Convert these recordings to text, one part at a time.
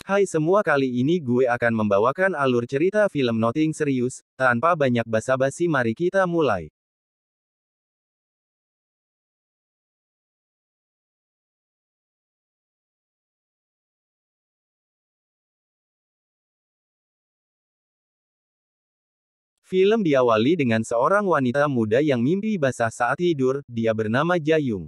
Hai semua, kali ini gue akan membawakan alur cerita film Nothing serius, tanpa banyak basa-basi, mari kita mulai. Film diawali dengan seorang wanita muda yang mimpi basah saat tidur, dia bernama Jayung.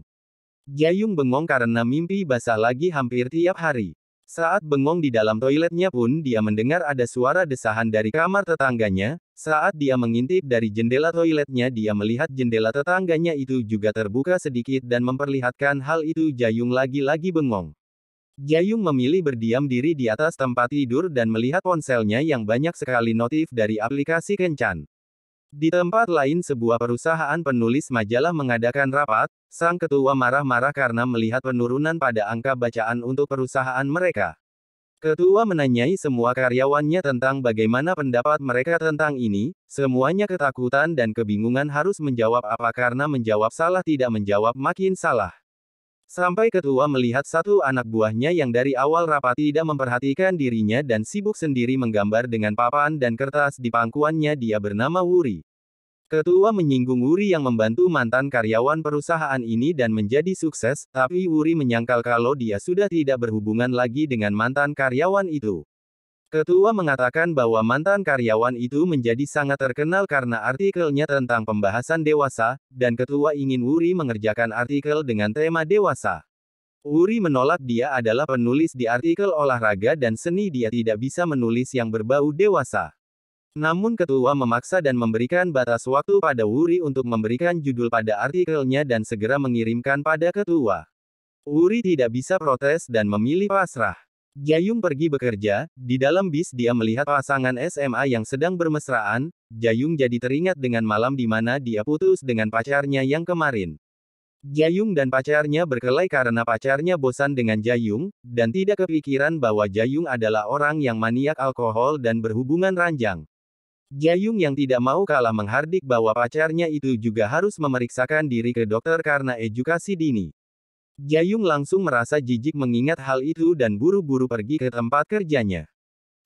Jayung bengong karena mimpi basah lagi hampir tiap hari. Saat bengong di dalam toiletnya pun dia mendengar ada suara desahan dari kamar tetangganya. Saat dia mengintip dari jendela toiletnya, dia melihat jendela tetangganya itu juga terbuka sedikit dan memperlihatkan hal itu. Jayung lagi-lagi bengong. Jayung memilih berdiam diri di atas tempat tidur dan melihat ponselnya yang banyak sekali notif dari aplikasi kencan. Di tempat lain, sebuah perusahaan penulis majalah mengadakan rapat. Sang ketua marah-marah karena melihat penurunan pada angka bacaan untuk perusahaan mereka. Ketua menanyai semua karyawannya tentang bagaimana pendapat mereka tentang ini. Semuanya ketakutan dan kebingungan harus menjawab apa, karena menjawab salah tidak menjawab makin salah. Sampai ketua melihat satu anak buahnya yang dari awal rapat tidak memperhatikan dirinya dan sibuk sendiri menggambar dengan papan dan kertas di pangkuannya. Dia bernama Wuri. Ketua menyinggung Wuri yang membantu mantan karyawan perusahaan ini dan menjadi sukses, tapi Wuri menyangkal kalau dia sudah tidak berhubungan lagi dengan mantan karyawan itu. Ketua mengatakan bahwa mantan karyawan itu menjadi sangat terkenal karena artikelnya tentang pembahasan dewasa, dan ketua ingin Wuri mengerjakan artikel dengan tema dewasa. Wuri menolak, dia adalah penulis di artikel olahraga dan seni, dia tidak bisa menulis yang berbau dewasa. Namun ketua memaksa dan memberikan batas waktu pada Wuri untuk memberikan judul pada artikelnya dan segera mengirimkan pada ketua. Wuri tidak bisa protes dan memilih pasrah. Jayung pergi bekerja. Di dalam bis dia melihat pasangan SMA yang sedang bermesraan. Jayung jadi teringat dengan malam di mana dia putus dengan pacarnya yang kemarin. Jayung dan pacarnya berkelahi karena pacarnya bosan dengan Jayung, dan tidak kepikiran bahwa Jayung adalah orang yang maniak alkohol dan berhubungan ranjang. Jayung yang tidak mau kalah menghardik bahwa pacarnya itu juga harus memeriksakan diri ke dokter karena edukasi dini. Jayung langsung merasa jijik mengingat hal itu dan buru-buru pergi ke tempat kerjanya.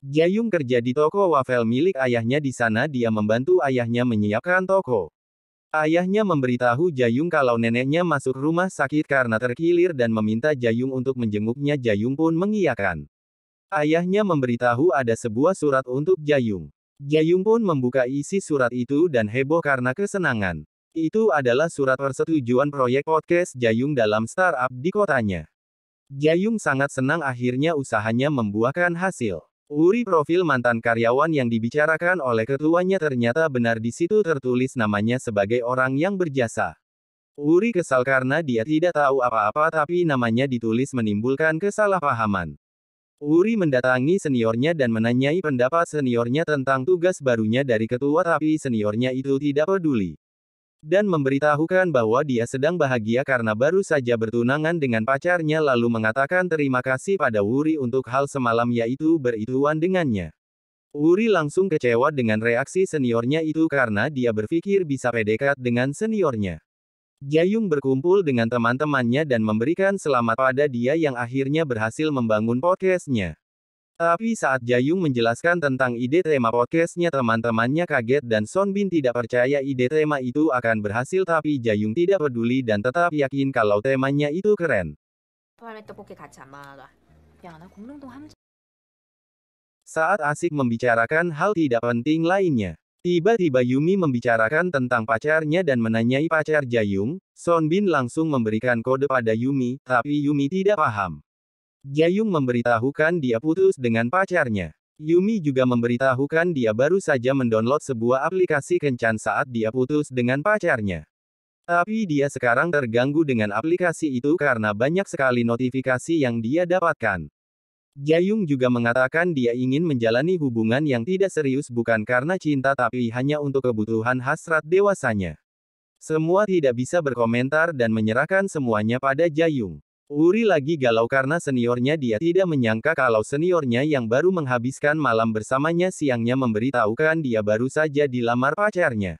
Jayung kerja di toko wafel milik ayahnya. Di sana dia membantu ayahnya menyiapkan toko. Ayahnya memberitahu Jayung kalau neneknya masuk rumah sakit karena terkilir dan meminta Jayung untuk menjenguknya. Jayung pun mengiyakan. Ayahnya memberitahu ada sebuah surat untuk Jayung. Jayung pun membuka isi surat itu dan heboh karena kesenangan. Itu adalah surat persetujuan proyek podcast Jayung dalam startup di kotanya. Jayung sangat senang, akhirnya usahanya membuahkan hasil. Wuri, profil mantan karyawan yang dibicarakan oleh ketuanya ternyata benar, di situ tertulis namanya sebagai orang yang berjasa. Wuri kesal karena dia tidak tahu apa-apa tapi namanya ditulis, menimbulkan kesalahpahaman. Wuri mendatangi seniornya dan menanyai pendapat seniornya tentang tugas barunya dari ketua, tapi seniornya itu tidak peduli. Dan memberitahukan bahwa dia sedang bahagia karena baru saja bertunangan dengan pacarnya, lalu mengatakan terima kasih pada Wuri untuk hal semalam, yaitu berituan dengannya. Wuri langsung kecewa dengan reaksi seniornya itu karena dia berpikir bisa PDKT dengan seniornya. Jayung berkumpul dengan teman-temannya dan memberikan selamat pada dia yang akhirnya berhasil membangun podcastnya. Tapi saat Jayung menjelaskan tentang ide tema podcastnya, teman-temannya kaget dan Sonbin tidak percaya ide tema itu akan berhasil, tapi Jayung tidak peduli dan tetap yakin kalau temanya itu keren. Saat asik membicarakan hal tidak penting lainnya, tiba-tiba Yumi membicarakan tentang pacarnya dan menanyai pacar Jayung. Sonbin langsung memberikan kode pada Yumi, tapi Yumi tidak paham. Jayung memberitahukan dia putus dengan pacarnya. Yumi juga memberitahukan dia baru saja mendownload sebuah aplikasi kencan saat dia putus dengan pacarnya. Tapi dia sekarang terganggu dengan aplikasi itu karena banyak sekali notifikasi yang dia dapatkan. Jayung juga mengatakan dia ingin menjalani hubungan yang tidak serius bukan karena cinta tapi hanya untuk kebutuhan hasrat dewasanya. Semua tidak bisa berkomentar dan menyerahkan semuanya pada Jayung. Wuri lagi galau karena seniornya, dia tidak menyangka kalau seniornya yang baru menghabiskan malam bersamanya siangnya memberitahukan dia baru saja dilamar pacarnya.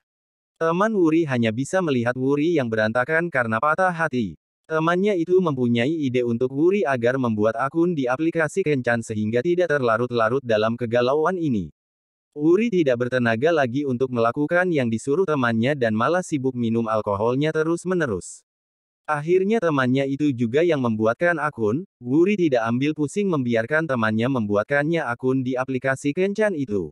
Teman Wuri hanya bisa melihat Wuri yang berantakan karena patah hati. Temannya itu mempunyai ide untuk Wuri agar membuat akun di aplikasi Kencan sehingga tidak terlarut-larut dalam kegalauan ini. Wuri tidak bertenaga lagi untuk melakukan yang disuruh temannya dan malah sibuk minum alkoholnya terus-menerus. Akhirnya temannya itu juga yang membuatkan akun. Wuri tidak ambil pusing membiarkan temannya membuatkannya akun di aplikasi Kencan itu.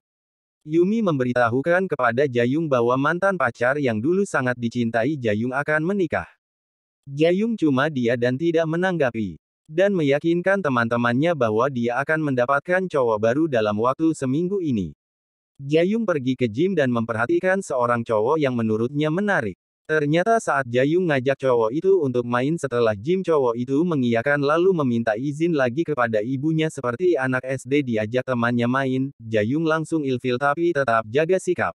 Yumi memberitahukan kepada Jayung bahwa mantan pacar yang dulu sangat dicintai Jayung akan menikah. Jayung cuma dia dan tidak menanggapi. Dan meyakinkan teman-temannya bahwa dia akan mendapatkan cowok baru dalam waktu seminggu ini. Jayung pergi ke gym dan memperhatikan seorang cowok yang menurutnya menarik. Ternyata saat Jayung ngajak cowok itu untuk main setelah gym, cowok itu mengiyakan lalu meminta izin lagi kepada ibunya seperti anak SD diajak temannya main. Jayung langsung ilfil tapi tetap jaga sikap.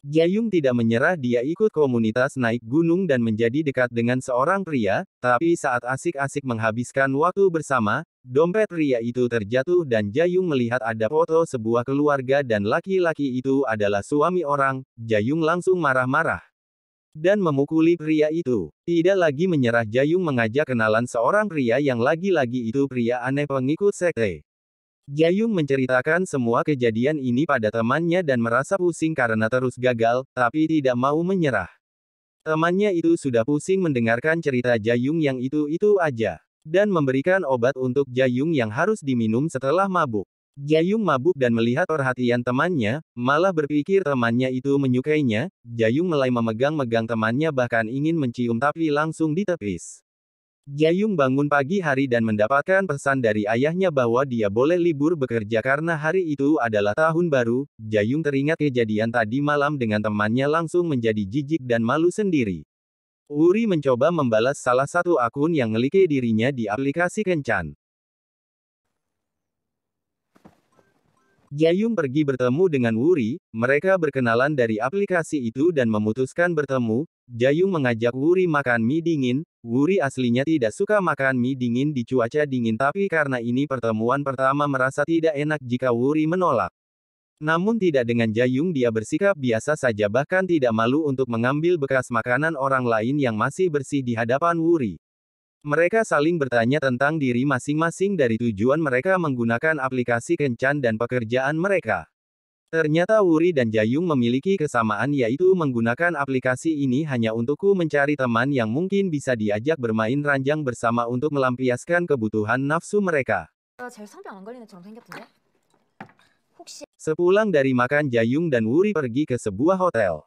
Jayung tidak menyerah, dia ikut komunitas naik gunung dan menjadi dekat dengan seorang pria, tapi saat asik-asik menghabiskan waktu bersama, dompet pria itu terjatuh dan Jayung melihat ada foto sebuah keluarga dan laki-laki itu adalah suami orang. Jayung langsung marah-marah dan memukuli pria itu. Tidak lagi menyerah, Jayung mengajak kenalan seorang pria yang lagi-lagi itu pria aneh pengikut sekte. Jayung menceritakan semua kejadian ini pada temannya dan merasa pusing karena terus gagal, tapi tidak mau menyerah. Temannya itu sudah pusing mendengarkan cerita Jayung yang itu-itu aja, dan memberikan obat untuk Jayung yang harus diminum setelah mabuk. Jayung mabuk dan melihat perhatian temannya, malah berpikir temannya itu menyukainya. Jayung mulai memegang-megang temannya bahkan ingin mencium tapi langsung ditepis. Jayung bangun pagi hari dan mendapatkan pesan dari ayahnya bahwa dia boleh libur bekerja karena hari itu adalah tahun baru. Jayung teringat kejadian tadi malam dengan temannya langsung menjadi jijik dan malu sendiri. Wuri mencoba membalas salah satu akun yang ngelike dirinya di aplikasi Kencan. Jayung pergi bertemu dengan Wuri, mereka berkenalan dari aplikasi itu dan memutuskan bertemu. Jayung mengajak Wuri makan mie dingin. Wuri aslinya tidak suka makan mie dingin di cuaca dingin tapi karena ini pertemuan pertama merasa tidak enak jika Wuri menolak. Namun tidak dengan Jayung, dia bersikap biasa saja bahkan tidak malu untuk mengambil bekas makanan orang lain yang masih bersih di hadapan Wuri. Mereka saling bertanya tentang diri masing-masing dari tujuan mereka menggunakan aplikasi Kencan dan pekerjaan mereka. Ternyata Wuri dan Jayung memiliki kesamaan yaitu menggunakan aplikasi ini hanya untukku mencari teman yang mungkin bisa diajak bermain ranjang bersama untuk melampiaskan kebutuhan nafsu mereka. Sepulang dari makan, Jayung dan Wuri pergi ke sebuah hotel.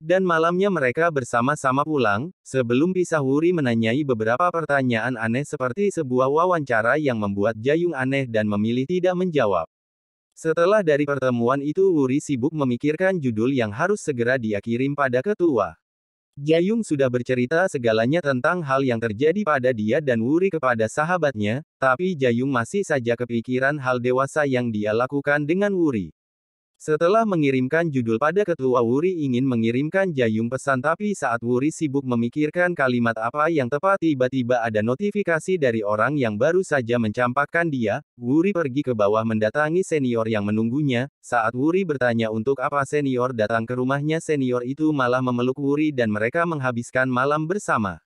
Dan malamnya mereka bersama-sama pulang. Sebelum pisah, Wuri menanyai beberapa pertanyaan aneh seperti sebuah wawancara yang membuat Jayung aneh dan memilih tidak menjawab. Setelah dari pertemuan itu Wuri sibuk memikirkan judul yang harus segera dia kirim pada ketua. Jayung sudah bercerita segalanya tentang hal yang terjadi pada dia dan Wuri kepada sahabatnya, tapi Jayung masih saja kepikiran hal dewasa yang dia lakukan dengan Wuri. Setelah mengirimkan judul pada ketua, Wuri ingin mengirimkan Jayung pesan tapi saat Wuri sibuk memikirkan kalimat apa yang tepat tiba-tiba ada notifikasi dari orang yang baru saja mencampakkan dia. Wuri pergi ke bawah mendatangi senior yang menunggunya. Saat Wuri bertanya untuk apa senior datang ke rumahnya, senior itu malah memeluk Wuri dan mereka menghabiskan malam bersama.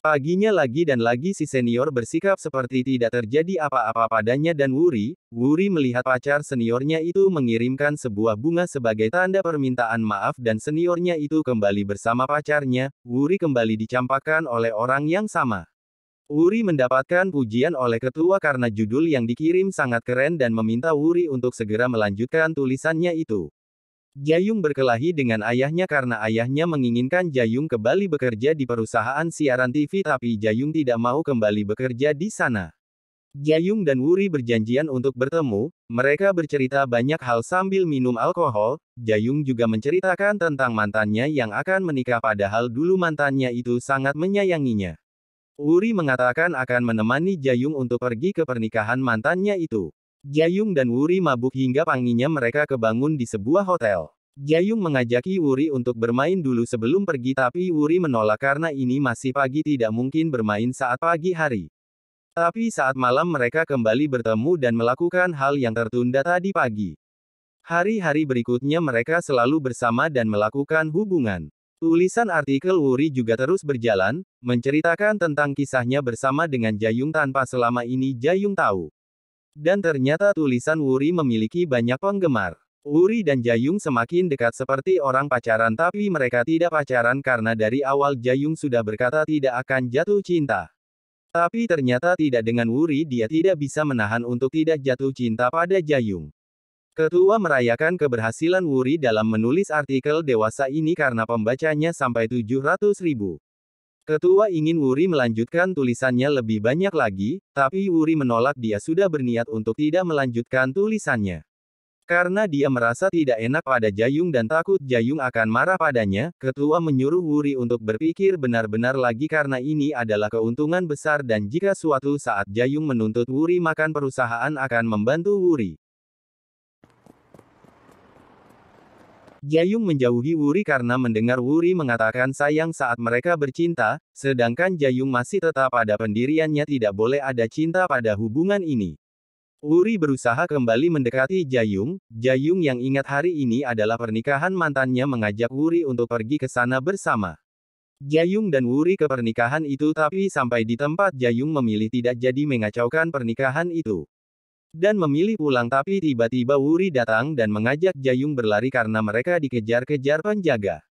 Paginya lagi dan lagi si senior bersikap seperti tidak terjadi apa-apa padanya dan Wuri melihat pacar seniornya itu mengirimkan sebuah bunga sebagai tanda permintaan maaf dan seniornya itu kembali bersama pacarnya. Wuri kembali dicampakkan oleh orang yang sama. Wuri mendapatkan pujian oleh ketua karena judul yang dikirim sangat keren dan meminta Wuri untuk segera melanjutkan tulisannya itu. Jayung berkelahi dengan ayahnya karena ayahnya menginginkan Jayung kembali bekerja di perusahaan siaran TV tapi Jayung tidak mau kembali bekerja di sana. Jayung dan Wuri berjanjian untuk bertemu, mereka bercerita banyak hal sambil minum alkohol. Jayung juga menceritakan tentang mantannya yang akan menikah padahal dulu mantannya itu sangat menyayanginya. Wuri mengatakan akan menemani Jayung untuk pergi ke pernikahan mantannya itu. Jayung dan Wuri mabuk hingga paginya mereka kebangun di sebuah hotel. Jayung mengajaki Wuri untuk bermain dulu sebelum pergi tapi Wuri menolak karena ini masih pagi, tidak mungkin bermain saat pagi hari. Tapi saat malam mereka kembali bertemu dan melakukan hal yang tertunda tadi pagi. Hari-hari berikutnya mereka selalu bersama dan melakukan hubungan. Tulisan artikel Wuri juga terus berjalan, menceritakan tentang kisahnya bersama dengan Jayung tanpa selama ini Jayung tahu. Dan ternyata tulisan Wuri memiliki banyak penggemar. Wuri dan Jayung semakin dekat seperti orang pacaran tapi mereka tidak pacaran karena dari awal Jayung sudah berkata tidak akan jatuh cinta. Tapi ternyata tidak dengan Wuri dia tidak bisa menahan untuk tidak jatuh cinta pada Jayung. Ketua merayakan keberhasilan Wuri dalam menulis artikel dewasa ini karena pembacanya sampai 700.000. Ketua ingin Wuri melanjutkan tulisannya lebih banyak lagi, tapi Wuri menolak dia sudah berniat untuk tidak melanjutkan tulisannya. Karena dia merasa tidak enak pada Jayung dan takut Jayung akan marah padanya, ketua menyuruh Wuri untuk berpikir benar-benar lagi karena ini adalah keuntungan besar dan jika suatu saat Jayung menuntut Wuri makan perusahaan akan membantu Wuri. Jayung menjauhi Wuri karena mendengar Wuri mengatakan sayang saat mereka bercinta, sedangkan Jayung masih tetap pada pendiriannya tidak boleh ada cinta pada hubungan ini. Wuri berusaha kembali mendekati Jayung, Jayung yang ingat hari ini adalah pernikahan mantannya mengajak Wuri untuk pergi ke sana bersama. Jayung dan Wuri ke pernikahan itu tapi sampai di tempat Jayung memilih tidak jadi mengacaukan pernikahan itu. Dan memilih pulang tapi tiba-tiba Wuri datang dan mengajak Jayung berlari karena mereka dikejar-kejar penjaga.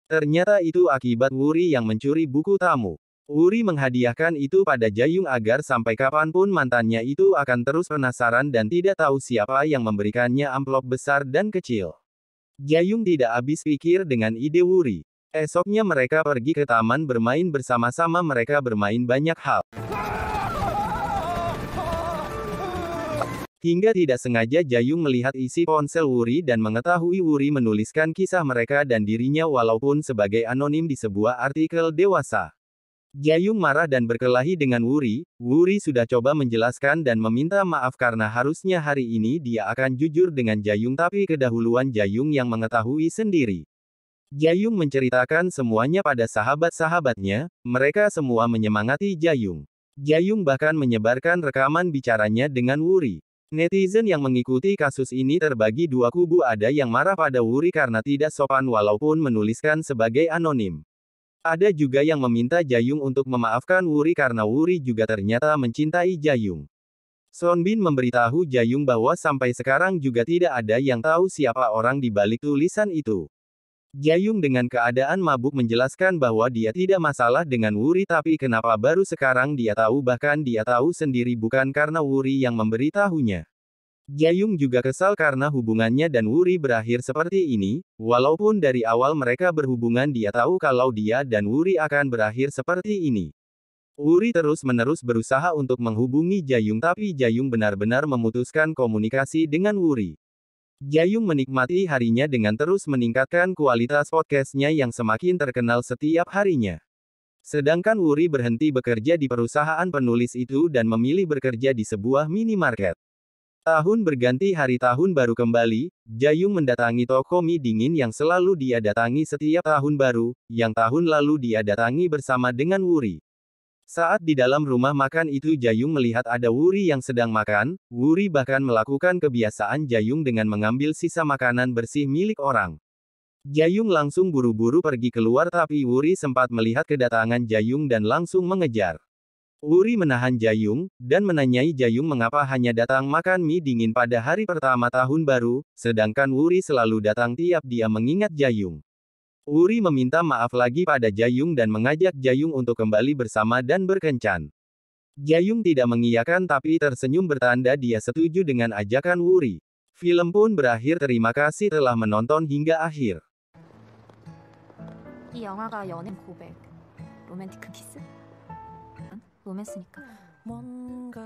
Ternyata itu akibat Wuri yang mencuri buku tamu. Wuri menghadiahkan itu pada Jayung agar sampai kapanpun mantannya itu akan terus penasaran dan tidak tahu siapa yang memberikannya amplop besar dan kecil. Jayung tidak habis pikir dengan ide Wuri. Esoknya mereka pergi ke taman bermain bersama-sama mereka bermain banyak hal. Hingga tidak sengaja Jayung melihat isi ponsel Wuri dan mengetahui Wuri menuliskan kisah mereka dan dirinya walaupun sebagai anonim di sebuah artikel dewasa. Jayung marah dan berkelahi dengan Wuri. Wuri sudah coba menjelaskan dan meminta maaf karena harusnya hari ini dia akan jujur dengan Jayung tapi kedahuluan Jayung yang mengetahui sendiri. Jayung menceritakan semuanya pada sahabat-sahabatnya, mereka semua menyemangati Jayung. Jayung bahkan menyebarkan rekaman bicaranya dengan Wuri. Netizen yang mengikuti kasus ini terbagi dua kubu, ada yang marah pada Wuri karena tidak sopan walaupun menuliskan sebagai anonim. Ada juga yang meminta Jayung untuk memaafkan Wuri karena Wuri juga ternyata mencintai Jayung. Sonbin memberitahu Jayung bahwa sampai sekarang juga tidak ada yang tahu siapa orang di balik tulisan itu. Jayung dengan keadaan mabuk menjelaskan bahwa dia tidak masalah dengan Wuri tapi kenapa baru sekarang dia tahu bahkan dia tahu sendiri bukan karena Wuri yang memberitahunya. Jayung juga kesal karena hubungannya dan Wuri berakhir seperti ini, walaupun dari awal mereka berhubungan dia tahu kalau dia dan Wuri akan berakhir seperti ini. Wuri terus-menerus berusaha untuk menghubungi Jayung tapi Jayung benar-benar memutuskan komunikasi dengan Wuri. Jayung menikmati harinya dengan terus meningkatkan kualitas podcastnya yang semakin terkenal setiap harinya. Sedangkan Wuri berhenti bekerja di perusahaan penulis itu dan memilih bekerja di sebuah minimarket. Tahun berganti hari tahun baru kembali, Jayung mendatangi toko mie dingin yang selalu dia datangi setiap tahun baru, yang tahun lalu dia datangi bersama dengan Wuri. Saat di dalam rumah makan itu Jayung melihat ada Wuri yang sedang makan, Wuri bahkan melakukan kebiasaan Jayung dengan mengambil sisa makanan bersih milik orang. Jayung langsung buru-buru pergi keluar tapi Wuri sempat melihat kedatangan Jayung dan langsung mengejar. Wuri menahan Jayung, dan menanyai Jayung mengapa hanya datang makan mie dingin pada hari pertama tahun baru, sedangkan Wuri selalu datang tiap dia mengingat Jayung. Wuri meminta maaf lagi pada Jayung dan mengajak Jayung untuk kembali bersama dan berkencan. Jayung tidak mengiyakan tapi tersenyum bertanda dia setuju dengan ajakan Wuri. Film pun berakhir, terima kasih telah menonton hingga akhir. 이 영화가 연애 고백, 로맨틱한 키스? 로맨스니까. 뭔가